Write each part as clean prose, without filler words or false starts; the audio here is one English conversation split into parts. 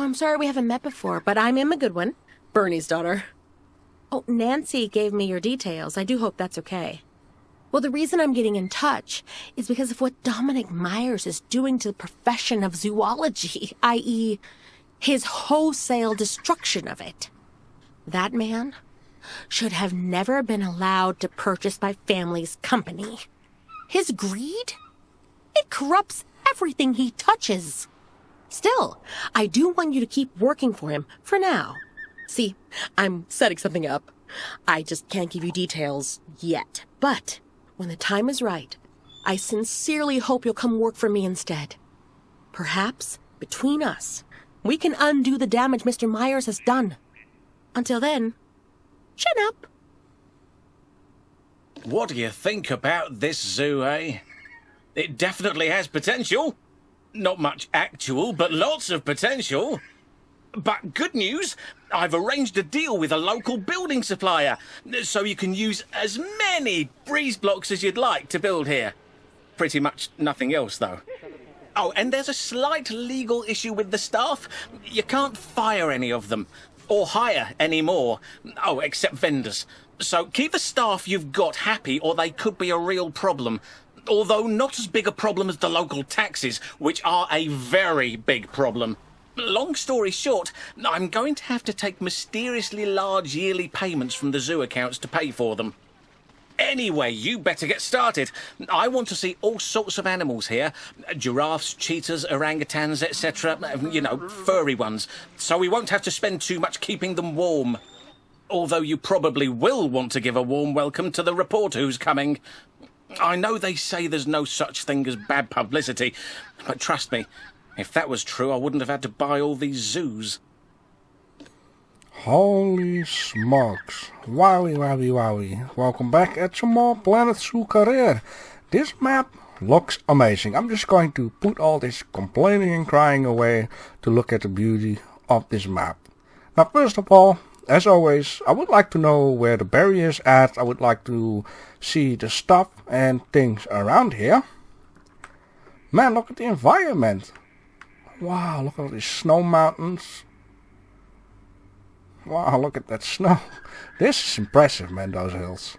Oh, I'm sorry we haven't met before, but I'm Emma Goodwin, Bernie's daughter. Oh, Nancy gave me your details. I do hope that's okay. Well, the reason I'm getting in touch is because of what Dominic Myers is doing to the profession of zoology, i.e., his wholesale destruction of it. That man should have never been allowed to purchase my family's company. His greed? It corrupts everything he touches. Still, I do want you to keep working for him for now. See, I'm setting something up. I just can't give you details yet. But when the time is right, I sincerely hope you'll come work for me instead. Perhaps, between us, we can undo the damage Mr. Myers has done. Until then, chin up. What do you think about this zoo, eh? It definitely has potential. Not much actual, but lots of potential. But good news, I've arranged a deal with a local building supplier, so you can use as many breeze blocks as you'd like to build here. Pretty much nothing else, though. Oh, and there's a slight legal issue with the staff. You can't fire any of them, or hire any more. Oh, except vendors. So keep the staff you've got happy, or they could be a real problem. Although not as big a problem as the local taxes, which are a very big problem. Long story short, I'm going to have to take mysteriously large yearly payments from the zoo accounts to pay for them. Anyway, you better get started. I want to see all sorts of animals here. Giraffes, cheetahs, orangutans, etc. You know, furry ones. So we won't have to spend too much keeping them warm. Although you probably will want to give a warm welcome to the reporter who's coming. I know they say there's no such thing as bad publicity, but trust me, if that was true, I wouldn't have had to buy all these zoos. Holy smokes. Wowie, wowie, wowie. Welcome back at some more Planetzoo career. This map looks amazing. I'm just going to put all this complaining and crying away to look at the beauty of this map. Now, first of all, as always, I would like to know where the barrier is at. I would like to see the stuff and things around here. Man, look at the environment. Wow, look at all these snow mountains. Wow, look at that snow. This is impressive, man, those hills.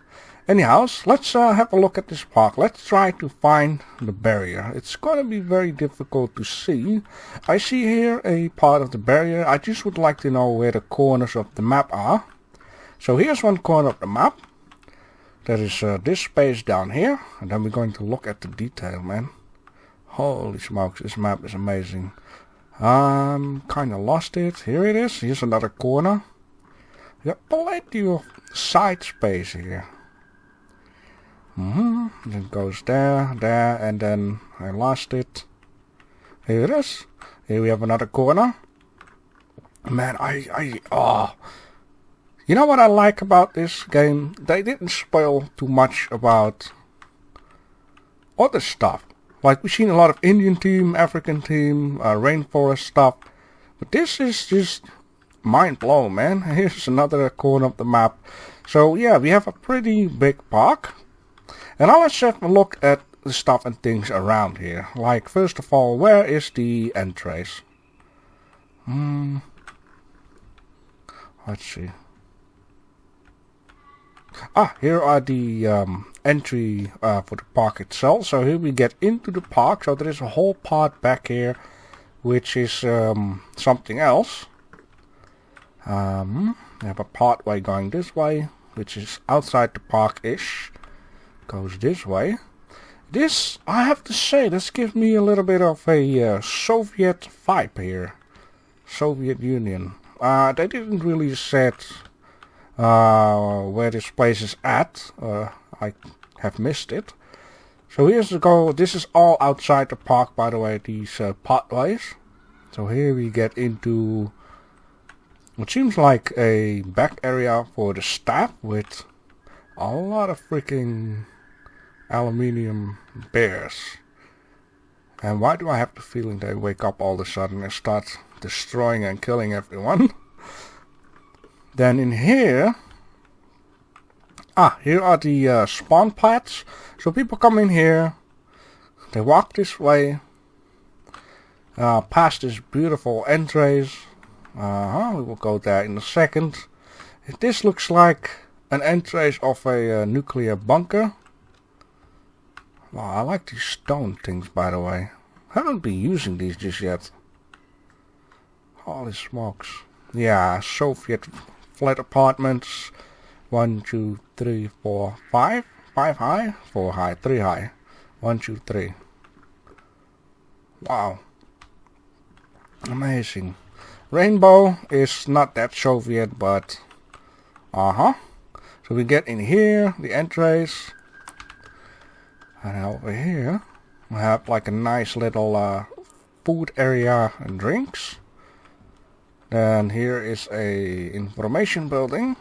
Anyhow, let's have a look at this park. Let's try to find the barrier. It's going to be very difficult to see. I see here a part of the barrier. I just would like to know where the corners of the map are. So here's one corner of the map. There is this space down here. And then we're going to look at the detail, man. Holy smokes, this map is amazing. Kind of lost it. Here it is. Here's another corner. Got plenty of side space here. It goes there, there, and then I lost it. Here it is. Here we have another corner. Man, you know what I like about this game? They didn't spoil too much about other stuff. Like, we've seen a lot of Indian theme, African theme, rainforest stuff. But this is just mind blown, man. Here's another corner of the map. So, yeah, we have a pretty big park. And now let's have a look at the stuff and things around here. Like, first of all, where is the entrance? Let's see. Here are the entry for the park itself. So here we get into the park. So there is a whole part back here, which is something else. We have a pathway going this way, which is outside the park-ish. Goes this way. This, I have to say, this gives me a little bit of a Soviet vibe here. Soviet Union. They didn't really set where this place is at. I have missed it. So here's the goal. This is all outside the park, by the way, these pathways. So here we get into what seems like a back area for the staff with a lot of freaking aluminium bears. And why do I have the feeling they wake up all of a sudden and start destroying and killing everyone? Then in here, here are the spawn pads. So people come in here, they walk this way, past this beautiful entrance, We will go there in a second. This looks like an entrance of a nuclear bunker. Wow, I like these stone things, by the way. Haven't been using these just yet. Holy smokes. Yeah, Soviet flat apartments. 1, 2, 3, 4, 5. 5 high, 4 high, 3 high. 1, 2, 3. Wow. Amazing. Rainbow is not that Soviet, but... So we get in here, the entrance. And over here, we have like a nice little food area and drinks. Then here is a information building,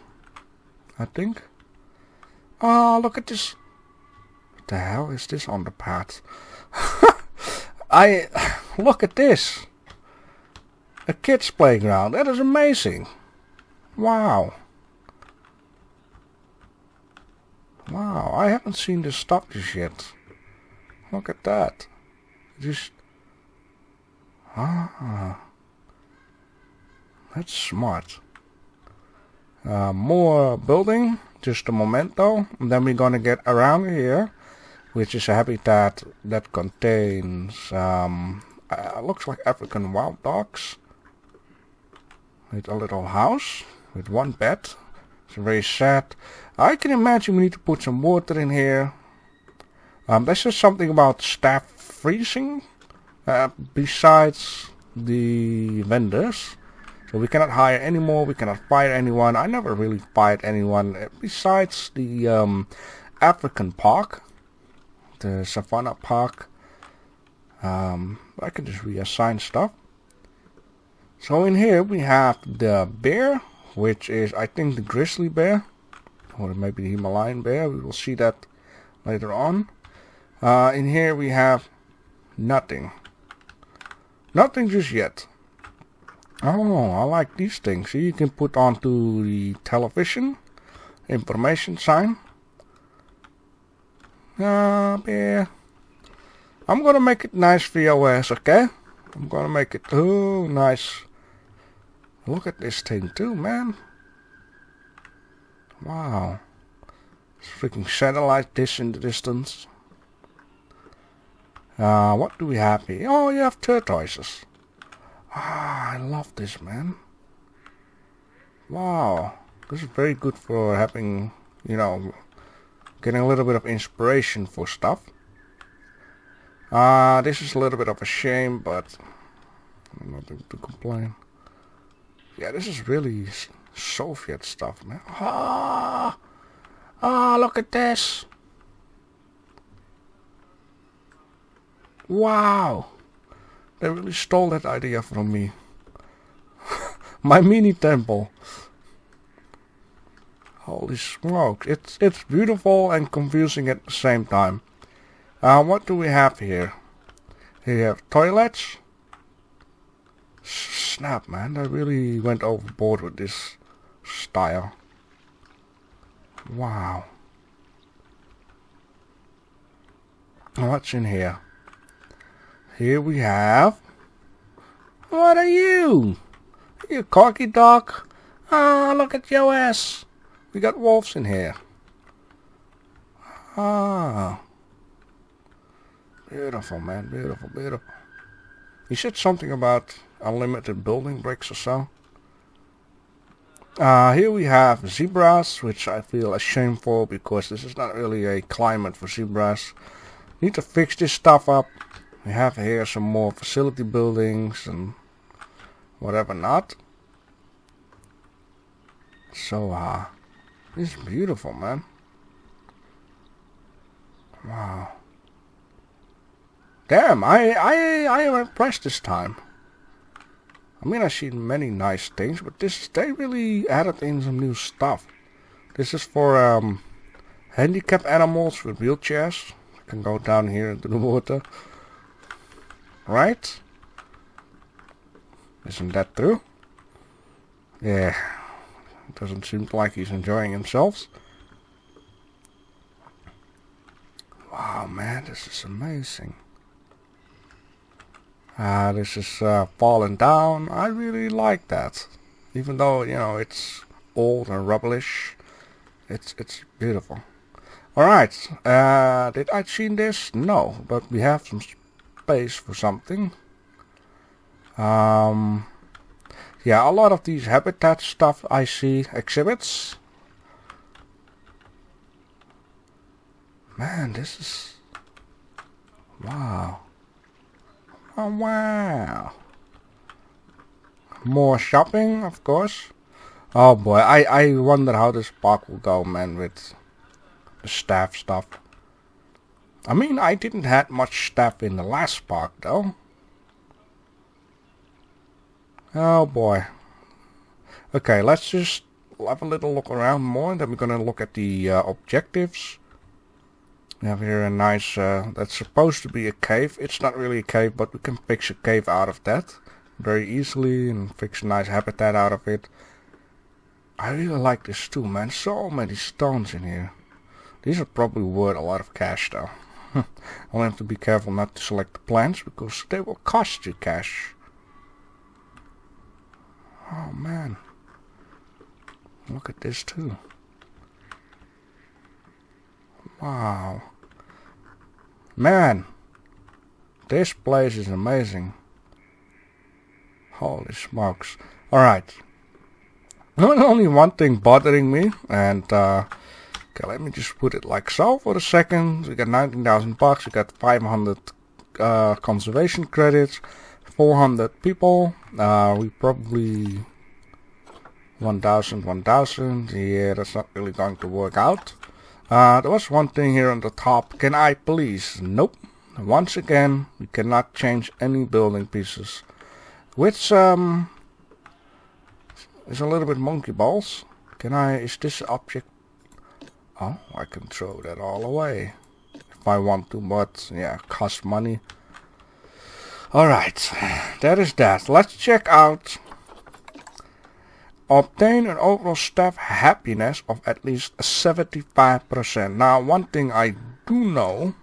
I think. Oh, look at this. What the hell is this on the path? Look at this. A kid's playground. That is amazing. Wow. Wow, I haven't seen this stuff just yet. Look at that. Just... That's smart. More building. Just a momento. And then we're gonna get around here. Which is a habitat that contains... looks like African wild dogs. With a little house. With one bed. It's very sad. I can imagine we need to put some water in here. There's just something about staff freezing. Besides the vendors. So we cannot hire anymore. We cannot fire anyone. I never really fired anyone. Besides the African park. The Savannah Park. I can just reassign stuff. So in here we have the bear. Which is, I think, the grizzly bear. Or maybe the Himalayan bear. We will see that later on. In here we have nothing. Nothing just yet. Oh, I like these things. So you can put onto the television. Information sign. Bear. I'm gonna make it nice for VOS, okay? I'm gonna make it, oh, nice. Look at this thing too, man. Wow. It's freaking satellite dish in the distance. What do we have here? Oh, you have tortoises. I love this, man. Wow. This is very good for having, you know, getting a little bit of inspiration for stuff. This is a little bit of a shame, but nothing to complain. Yeah, this is really Soviet stuff, man. Look at this. Wow. They really stole that idea from me. My mini temple. Holy smoke. It's beautiful and confusing at the same time. What do we have here? Here you have toilets. Snap, man. They really went overboard with this style. Wow. What's in here? Here we have... What are you? You cocky dog? Ah, look at your ass. We got wolves in here. Ah. Beautiful, man. Beautiful, beautiful. He said something about unlimited building bricks or so. Here we have zebras, which I feel shameful because this is not really a climate for zebras. Need to fix this stuff up. We have here some more facility buildings and whatever not. So, this is beautiful, man. Wow. Damn, I am impressed this time. I mean, I've seen many nice things, but they really added in some new stuff. This is for handicapped animals with wheelchairs. I can go down here into the water. Right? Isn't that true? Yeah. It doesn't seem like he's enjoying himself. Wow, man, this is amazing. This is falling down. I really like that. Even though, you know, it's old and rubbish, it's beautiful. Alright, did I see this? No, but we have some space for something. Yeah, a lot of these habitat stuff I see exhibits. Man, this is... wow. Oh, wow. More shopping, of course. Oh boy, I wonder how this park will go, man, with the staff stuff. I mean, I didn't have much staff in the last park, though. Oh boy. Okay, let's just have a little look around more, then we're gonna look at the objectives. We have here a nice, that's supposed to be a cave. It's not really a cave, but we can fix a cave out of that very easily and fix a nice habitat out of it. I really like this too, man. So many stones in here. These are probably worth a lot of cash, though. I'll have to be careful not to select the plants, because they will cost you cash. Oh man, look at this too. Wow, man, this place is amazing. Holy smokes. Alright, only one thing bothering me, and okay, let me just put it like so for a second. We got 19,000 bucks, we got 500 conservation credits, 400 people, we probably 1,000, yeah, that's not really going to work out. There was one thing here on the top, can I please? Nope. Once again, we cannot change any building pieces, which is a little bit monkey balls. Can I, is this object? Oh, I can throw that all away if I want to, but yeah, cost money. Alright, that is that. Let's check out. Obtain an overall staff happiness of at least 75%. Now, one thing I do know,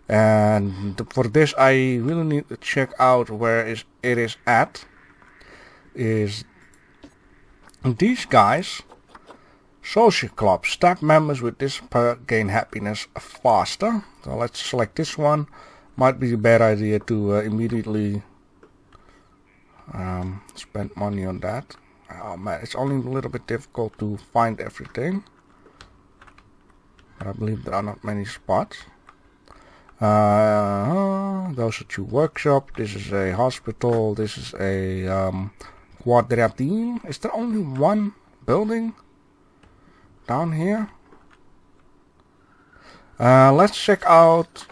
and for this I really need to check out where it is at, is these guys. Social club. Staff members with this gain happiness faster. So let's select this one. Might be a bad idea to immediately spend money on that. Oh man, it's only a little bit difficult to find everything. But I believe there are not many spots. Those are two workshops. This is a hospital. This is a quadratine. Is there only one building down here? Let's check out.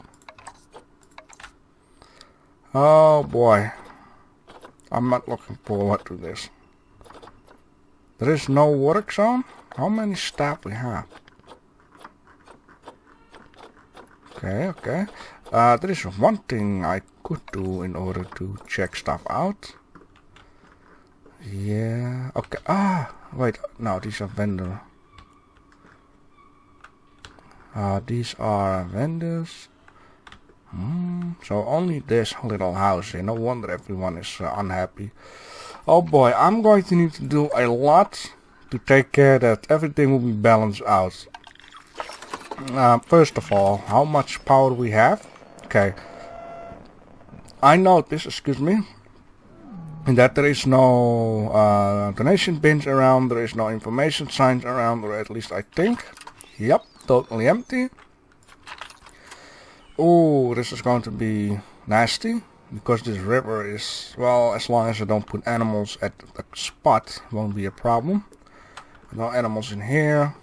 Oh boy, I'm not looking forward to this. There is no work zone. How many staff we have? Okay. There is one thing I could do in order to check stuff out. Yeah. Okay. Wait. No, these are vendor. These are vendors. So only this little house here. No wonder everyone is unhappy. Oh boy, I'm going to need to do a lot to take care that everything will be balanced out. First of all, how much power we have? Okay. I noticed, excuse me, that there is no donation bins around, there is no information signs around, or at least I think. Yep, totally empty. Oh, this is going to be nasty. Because this river is, well, as long as I don't put animals at the spot, won't be a problem. No animals in here.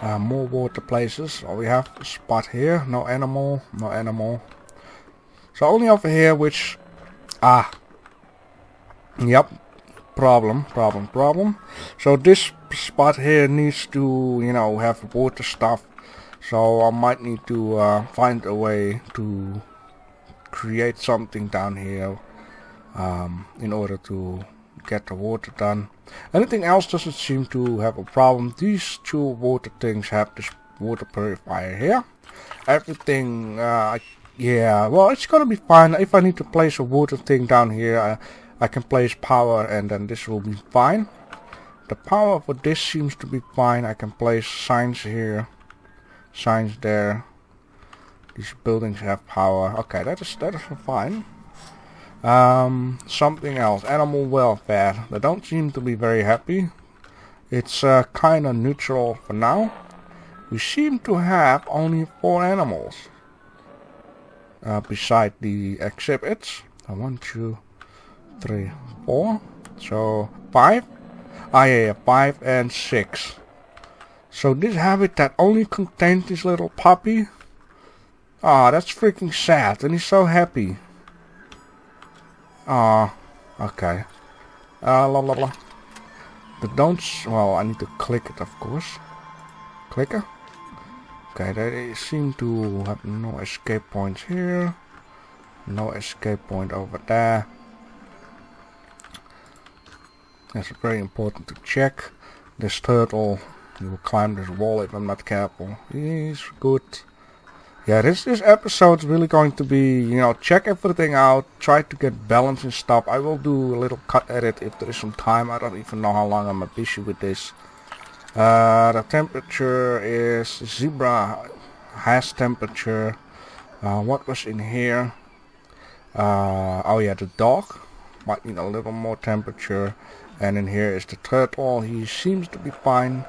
More water places. So we have a spot here. No animal. No animal. So only over here, which... Yep. Problem. So this spot here needs to, you know, have water stuff. So I might need to find a way to create something down here in order to get the water done. Anything else doesn't seem to have a problem. These two water things have this water purifier here. Everything I Yeah, well, it's gonna be fine. If I need to place a water thing down here, I can place power and then this will be fine. The power for this seems to be fine. I can place signs here, signs there. These buildings have power. Okay, that is fine. Something else. Animal welfare. They don't seem to be very happy. It's kind of neutral for now. We seem to have only 4 animals. Beside the exhibits. 1, 2, 3, 4. So 5. Ah, yeah, 5 and 6. So this habitat only contains this little puppy. Ah, that's freaking sad. And he's so happy. Ah, okay. La la la. The don'ts. Well, I need to click it, of course. Clicker. Okay, they seem to have no escape points here. No escape point over there. That's very important to check. This turtle, he will climb this wall if I'm not careful. He's good. Yeah, this episode's really going to be, you know, check everything out, try to get balance and stuff. I will do a little cut edit if there is some time. I don't even know how long I'm busy with this. The temperature is zebra has temperature. What was in here? Oh yeah, the dog might need a little more temperature. And in here is the turtle. He seems to be fine.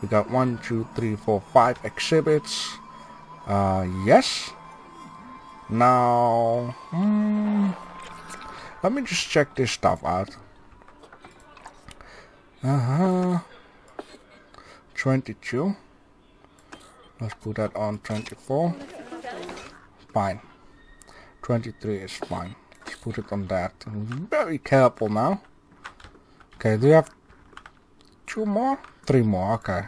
We got 1, 2, 3, 4, 5 exhibits. Yes. Now, let me just check this stuff out. 22. Let's put that on 24. Fine. 23 is fine. Let's put it on that. Very careful now. Okay, do you have 2 more? 3 more, okay.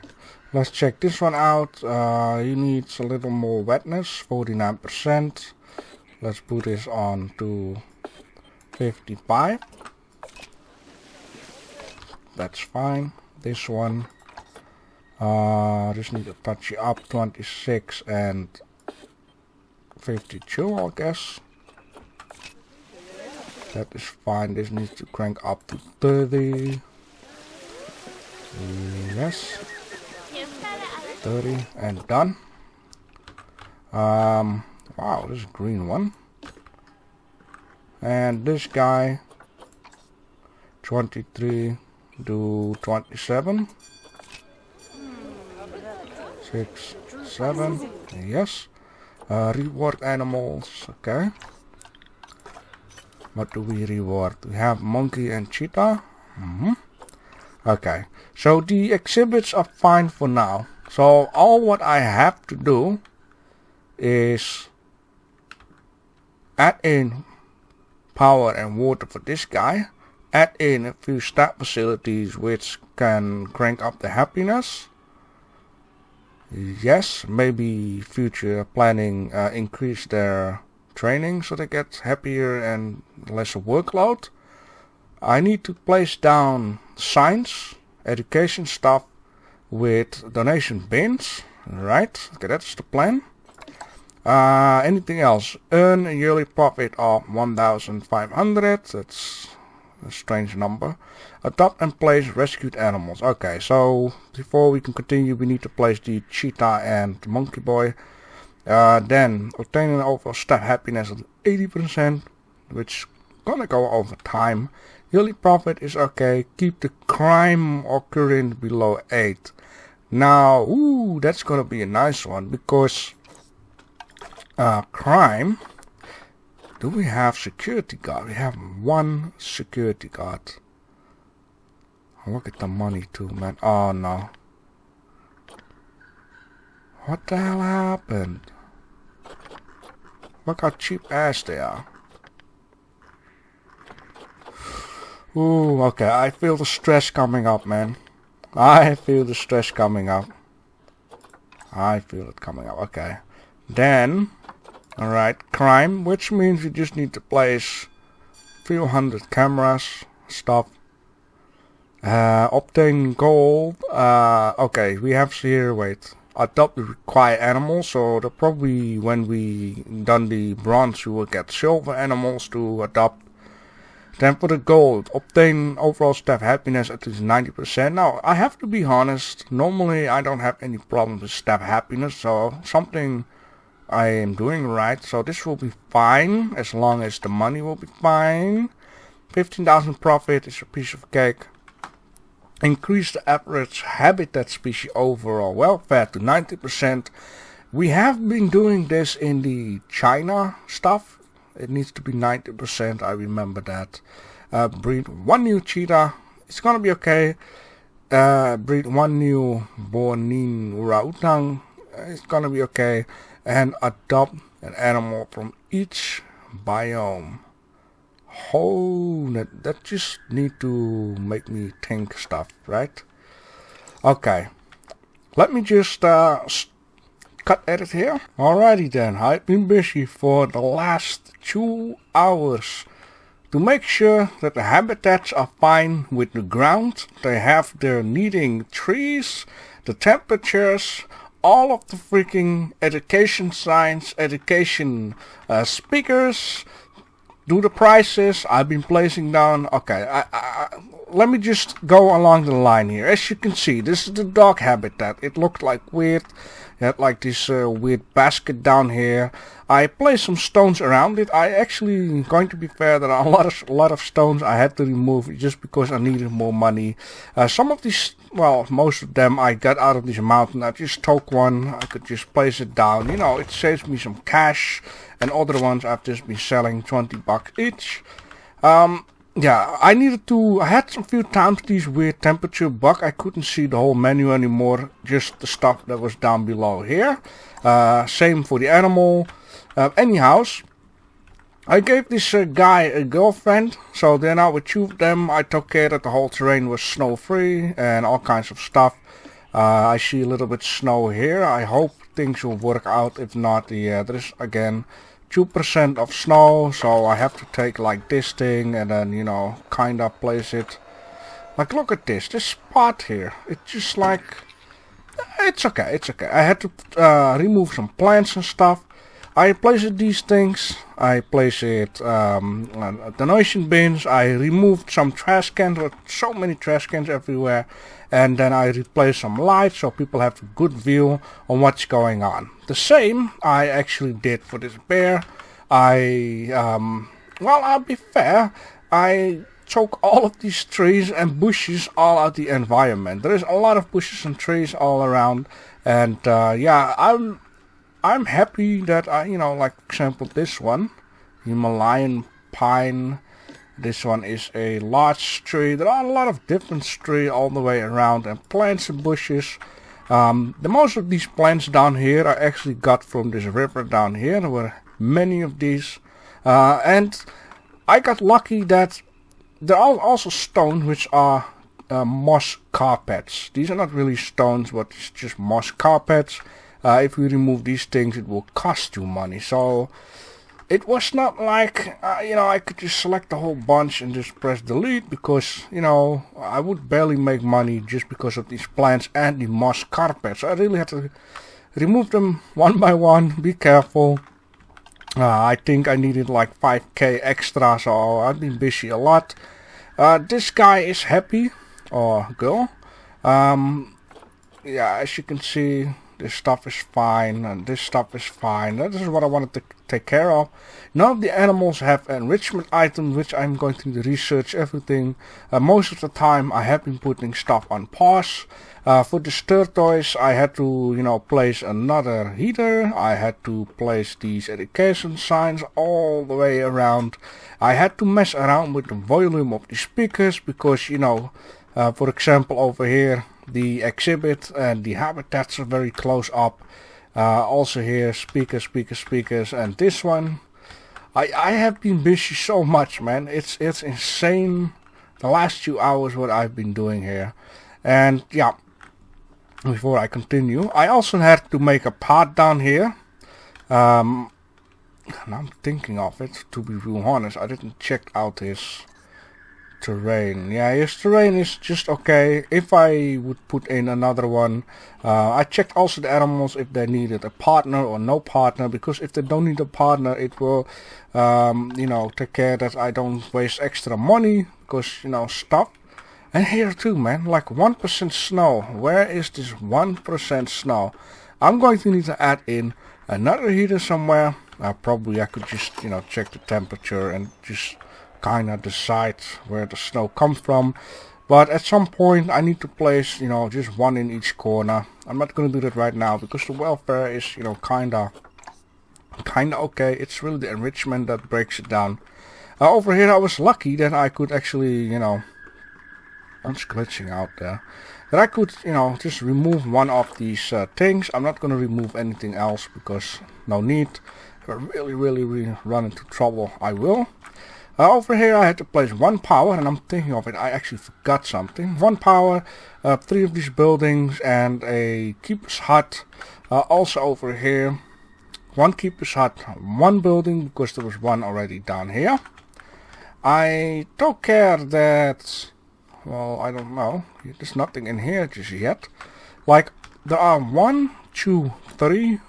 Let's check this one out. He needs a little more wetness, 49%. Let's put this on to 55. That's fine. This one, just need to touch it up, 26 and 52, I guess. That is fine. This needs to crank up to 30. Yes. 30 and done. Wow, this is a green one. And this guy, 23 to 27. 6, 7. Yes. Reward animals. Okay. What do we reward? We have monkey and cheetah. Okay. So the exhibits are fine for now. So all what I have to do is add in power and water for this guy. Add in a few stat facilities which can crank up the happiness. Yes, maybe future planning increase their training so they get happier and less workload. I need to place down science, education stuff with donation bins. Right, okay, that's the plan. Anything else? Earn a yearly profit of 1,500. That's a strange number. Adopt and place rescued animals. Okay, so before we can continue, we need to place the cheetah and the monkey boy. Then obtain an overall stat happiness of 80%, which gonna go over time. Yearly profit is okay. Keep the crime occurring below 8. Now, ooh, that's gonna be a nice one because crime. Do we have security guard? We have 1 security guard. Look at the money too, man. Oh no. What the hell happened? Look how cheap ass they are. Ooh, okay, I feel the stress coming up, man. I feel the stress coming up. I feel it coming up, okay. Then, alright, crime, which means you just need to place a few hundred cameras, stuff. Obtain gold. Okay, we have here, wait. adopt the required animals. So probably when we done the bronze, we will get silver animals to adopt. Then for the gold, obtain overall staff happiness at least 90%. Now, I have to be honest, normally I don't have any problems with staff happiness, so something I am doing right. So this will be fine, as long as the money will be fine. 15,000 profit is a piece of cake. Increase the average habitat species overall welfare to 90%. We have been doing this in the China stuff. It needs to be 90%, I remember that. Breed 1 new cheetah, it's gonna be okay. Breed 1 new Borneen Orangutan, it's gonna be okay. And adopt an animal from each biome. Oh, that just need to make me think stuff, right? Okay, let me just cut edit here. Alrighty then, I've been busy for the last 2 hours to make sure that the habitats are fine with the ground. They have their needing trees, the temperatures, all of the freaking education signs, education speakers, do the prices. I've been placing down. Okay, let me just go along the line here. As you can see, this is the dog habitat. It looked like weird. It had like this weird basket down here. I placed some stones around it. I actually, going to be fair, there are a lot of stones I had to remove just because I needed more money. Some of these, well, most of them I got out of this mountain. I just took one. I could just place it down. You know, it saves me some cash. And other ones I've just been selling 20 bucks each. Yeah, I had a few times these weird temperature bug. I couldn't see the whole menu anymore, just the stuff that was down below here. Same for the animal. Anyhow, I gave this guy a girlfriend, so then now with 2 of them I took care that the whole terrain was snow free and all kinds of stuff. I see a little bit snow here. I hope things will work out. If not, yeah, there is again 2% of snow, so I have to take like this thing and then, you know, kinda place it. Like, look at this spot here. It's just like, it's okay, it's okay. I had to remove some plants and stuff. I placed these things. I placed it donation bins. I removed some trash cans. There were so many trash cans everywhere. And then I replaced some lights so people have a good view on what's going on. The same I actually did for this bear. Well, I'll be fair. I took all of these trees and bushes all out the environment. There is a lot of bushes and trees all around. And yeah, I'm happy that you know, like for example this one, Himalayan pine. This one is a large tree. There are a lot of different trees all the way around, and plants and bushes. The most of these plants down here I actually got from this river down here. There were many of these, and I got lucky that there are also stones which are moss carpets. These are not really stones, but it's just moss carpets. If you remove these things, it will cost you money. So it was not like, you know, I could just select the whole bunch and just press delete, because, you know, I would barely make money just because of these plants and the moss carpets. I really had to remove them one by one. Be careful. I think I needed like 5k extra, so I've been busy a lot. This guy is happy, or girl. Yeah, as you can see, this stuff is fine, and this stuff is fine. That is what I wanted to take care of. None of the animals have enrichment items, which I'm going to research everything. Most of the time I have been putting stuff on pause. For the tortoise I had to, you know, place another heater. I had to place these education signs all the way around. I had to mess around with the volume of the speakers, because, you know, for example over here, the exhibit and the habitats are very close up. Also here, speakers, and this one. I have been busy so much, man. It's insane the last 2 hours what I've been doing here. And yeah, before I continue, I also had to make a path down here. And I'm thinking of it, to be real honest. I didn't check out his terrain. Yeah, his terrain is just okay. If I would put in another one, I checked also the animals if they needed a partner or no partner, because if they don't need a partner, it will, you know, take care that I don't waste extra money, because, you know, stuff. And here too, man, like 1% snow. Where is this 1% snow? I'm going to need to add in another heater somewhere. Probably I could just, you know, check the temperature and just kind of decide where the snow comes from. But at some point I need to place, you know, just one in each corner. I'm not going to do that right now because the welfare is, you know, kind of okay. It's really the enrichment that breaks it down. Over here I was lucky that I could actually, you know, I'm just glitching out there, that I could, you know, just remove one of these things. I'm not going to remove anything else because no need. If I really run into trouble, I will. Over here I had to place one power, and I'm thinking of it, I actually forgot something. One power, 3 of these buildings, and a keeper's hut. Also over here, one keeper's hut, one building, because there was one already down here. I don't care that, well, I don't know, there's nothing in here just yet. Like, there are 1, 2, 3,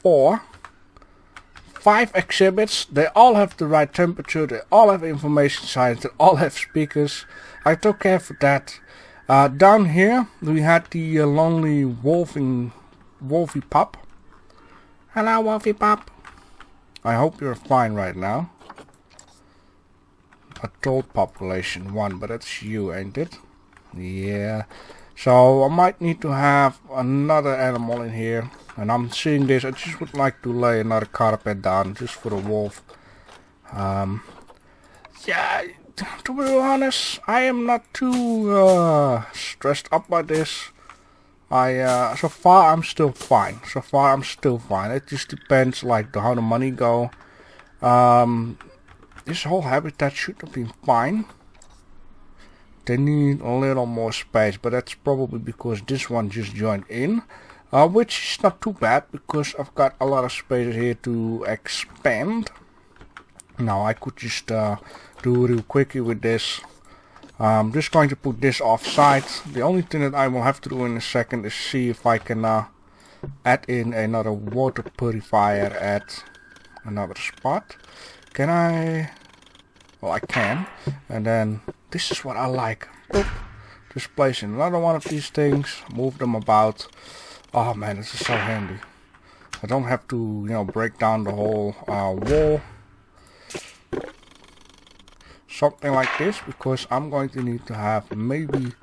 4, 5 exhibits. They all have the right temperature, they all have information signs, they all have speakers. I took care for that. Down here we had the lonely wolfie pup. Hello, wolfie pup. I hope you're fine right now. Adult population 1, but that's you, ain't it? Yeah. So I might need to have another animal in here. And I'm seeing this, I just would like to lay another carpet down just for the wolf. Yeah, to be honest, I am not too stressed up by this. So far I'm still fine. It just depends like how the money go. This whole habitat should have been fine. They need a little more space, but that's probably because this one just joined in. Which is not too bad, because I've got a lot of space here to expand. Now I could just do real quickly with this. I'm just going to put this offside. The only thing that I will have to do in a second is see if I can add in another water purifier at another spot. Can I? Well, I can. And then this is what I like. Boop. Just place in another one of these things, move them about. Oh man, this is so handy. I don't have to, you know, break down the whole wall. Something like this, because I'm going to need to have maybe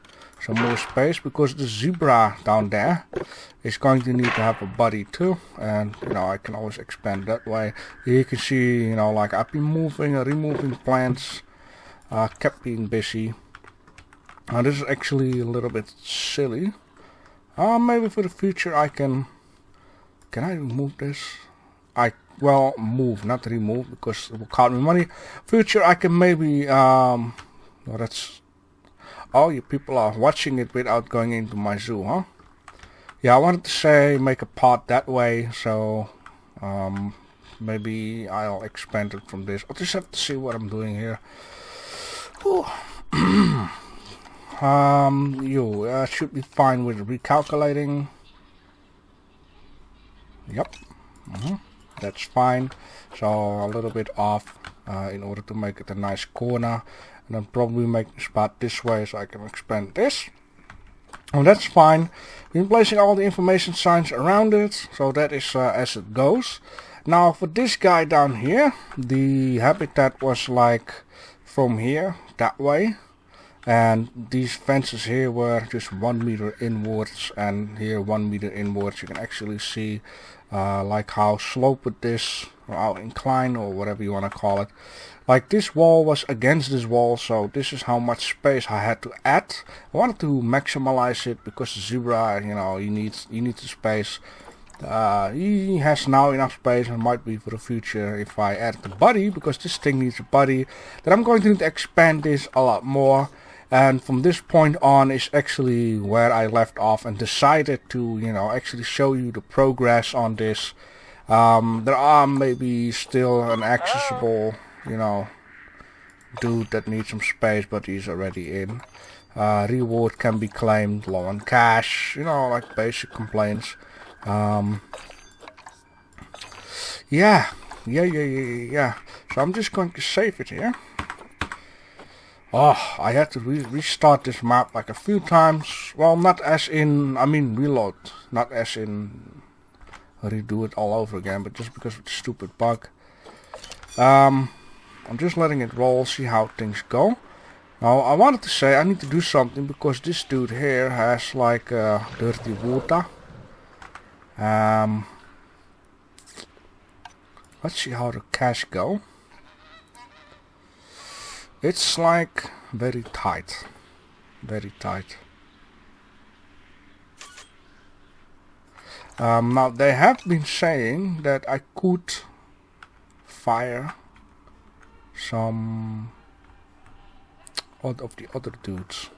some more space, because the zebra down there is going to need to have a body too. And, you know, I can always expand that way. Here you can see, you know, like I've been moving and removing plants. Kept being busy. Now this is actually a little bit silly. Maybe for the future I can I remove this? Well, move, not remove, because it will cost me money. Future I can maybe, oh, that's, oh, you people are watching it without going into my zoo, huh? Yeah, I wanted to say make a part that way, so, maybe I'll expand it from this. I'll just have to see what I'm doing here. You should be fine with recalculating. Yep, that's fine. So a little bit off in order to make it a nice corner, and then probably make the spot this way so I can expand this. And that's fine. We're placing all the information signs around it, so that is as it goes. Now for this guy down here, the habitat was like from here that way. And these fences here were just 1 meter inwards, and here 1 meter inwards. You can actually see like how sloped this, or how inclined, or whatever you want to call it. Like this wall was against this wall, so this is how much space I had to add. I wanted to maximize it because the zebra, you know, he needs the space. He has now enough space, and might be for the future if I add the body, because this thing needs a body. Then I'm going to need to expand this a lot more. And from this point on is actually where I left off and decided to, you know, actually show you the progress on this. There are maybe still an accessible, you know, dude that needs some space, but he's already in. Reward can be claimed, low on cash, you know, like basic complaints. Yeah. So I'm just going to save it here. Oh, I had to restart this map like a few times. Well, not as in, I mean reload, not as in redo it all over again, but just because of the stupid bug. I'm just letting it roll, see how things go. Now, I wanted to say I need to do something because this dude here has like dirty water. Let's see how the cash go. It's like very tight. Very tight. Now they have been saying that I could fire some of the other dudes.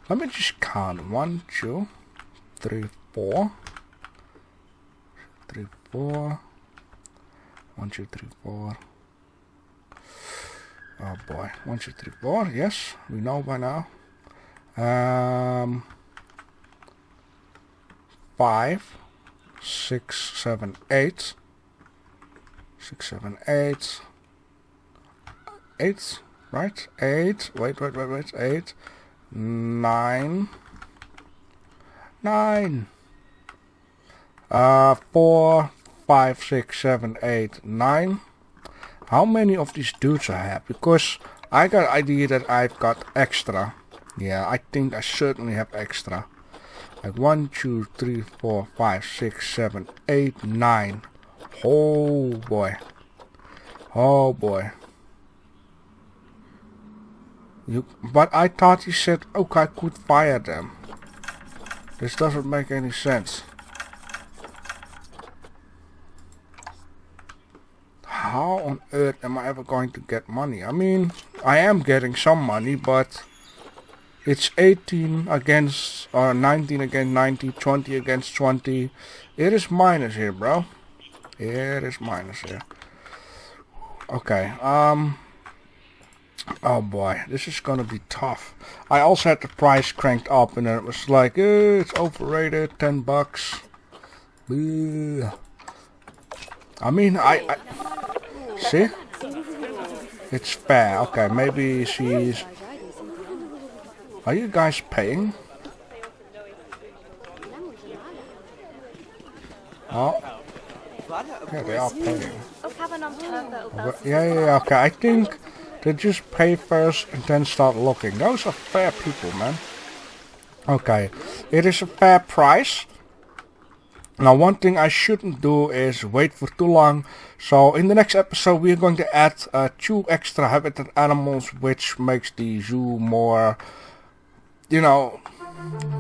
Let me just count. 1, 2, 3, 4. 3, 4. 1, 2, 3, 4. Oh boy. 1, 2, 3, 4. Yes, we know by now. 5, 6, 7, 8. 6, 7, 8. 8, right? 8. Wait. 8. 9. 9. 4, 5, 6, 7, 8, 9. How many of these dudes I have? Because I got an idea that I've got extra. Yeah, I think I certainly have extra. Like 1, 2, 3, 4, 5, 6, 7, 8, 9. Oh boy. Oh boy. But I thought he said, okay, I could fire them. This doesn't make any sense. How on earth am I ever going to get money? I mean, I am getting some money, but it's 18 against, or 19 against 90, 20 against 20. It is minus here, bro. It is minus here. Okay, oh boy, this is gonna be tough. I also had the price cranked up and it was like, it's overrated, 10 bucks. Ugh. I mean, I see? It's fair. Okay, maybe she's... Are you guys paying? Oh. Yeah, they are paying. Yeah, okay. I think they just pay first and then start looking. Those are fair people, man. Okay, it is a fair price. Now, one thing I shouldn't do is wait for too long. So, in the next episode, we are going to add 2 extra habitat animals, which makes the zoo more, you know,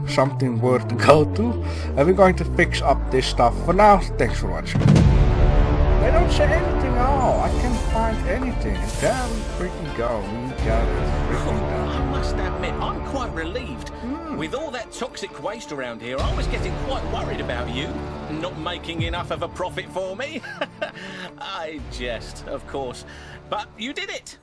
something worth to go to. And we're going to fix up this stuff. For now, thanks for watching. They don't say anything at all. I can't find anything. There we freaking go. We got it freaking done. I must admit, I'm quite relieved. With all that toxic waste around here, I was getting quite worried about you not making enough of a profit for me. I jest, of course. But you did it.